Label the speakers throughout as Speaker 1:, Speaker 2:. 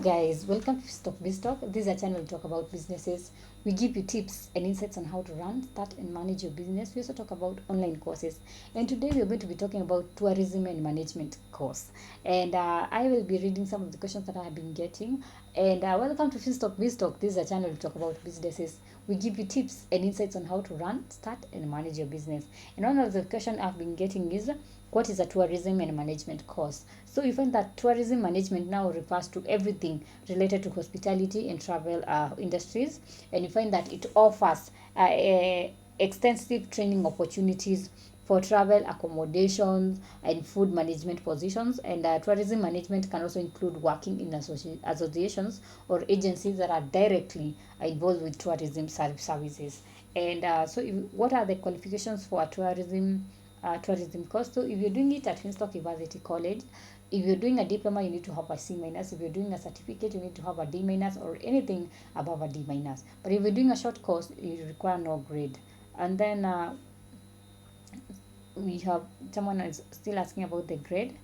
Speaker 1: guys, welcome to Finstock. This is a channel we talk about businesses. We give you tips and insights on how to run, start and manage your business. We also talk about online courses. And today we are going to be talking about tourism and management course. And I will be reading some of the questions that I have been getting. And welcome to Finstock. This is a channel we talk about businesses. We give you tips and insights on how to run, start and manage your business. And one of the questions I've been getting is, what is a tourism and management course? So you find that tourism management now refers to everything related to hospitality and travel industries, and you find that it offers extensive training opportunities for travel accommodations and food management positions. And tourism management can also include working in associations or agencies that are directly involved with tourism services. And what are the qualifications for a tourism course? So if you're doing it at Finstock Evarsity College, if you're doing a diploma, you need to have a C minus. If you're doing a certificate, you need to have a D minus or anything above a D minus. But if you're doing a short course, you require no grade. And then we have someone is still asking about the grade.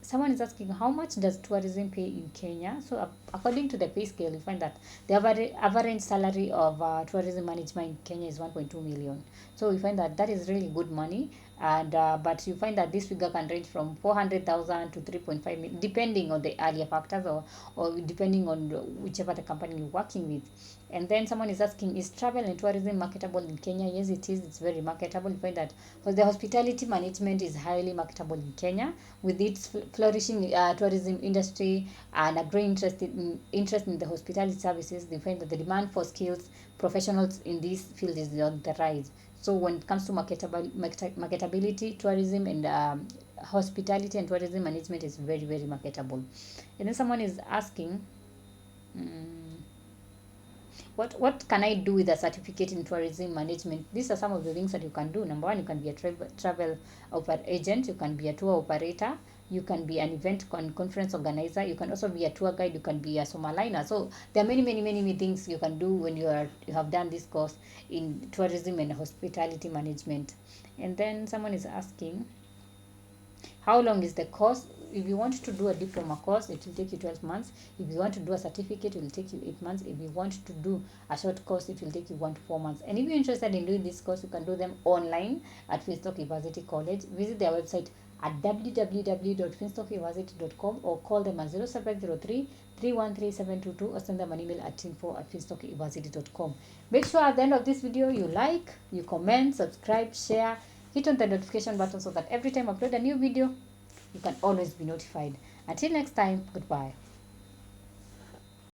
Speaker 1: Someone is asking, how much does tourism pay in Kenya? So according to the pay scale, you find that the average salary of tourism management in Kenya is 1.2 million. So you find that is really good money. And but you find that this figure can range from 400,000 to 3.5 million, depending on the earlier factors, or depending on whichever the company you're working with. And then someone is asking, is travel and tourism marketable in Kenya? Yes, it is. It's very marketable. You find that the hospitality management is highly marketable in Kenya, with its flourishing tourism industry and a growing interest in the hospitality services. They find that the demand for skills professionals in this field is on the rise. So when it comes to marketability, tourism and hospitality and tourism management is very, very marketable. And then someone is asking, what can I do with a certificate in tourism management? These are some of the things that you can do. Number one, you can be a travel agent, you can be a tour operator, you can be an event conference organizer, you can also be a tour guide, you can be a somaliner. So there are many things you can do when you have done this course in tourism and hospitality management. And then someone is asking, how long is the course? If you want to do a diploma course, it will take you 12 months. If you want to do a certificate, it will take you 8 months. If you want to do a short course, it will take you 1 to 4 months. And if you're interested in doing this course, you can do them online at Finstock Evarsity College. Visit their website at www.finstockevarsity.com or call them at 0703 313 722 or send them an email at info@finstockevarsity.com. Make sure at the end of this video you like, you comment, subscribe, share, hit on the notification button so that every time I upload a new video, you can always be notified. Until next time, goodbye.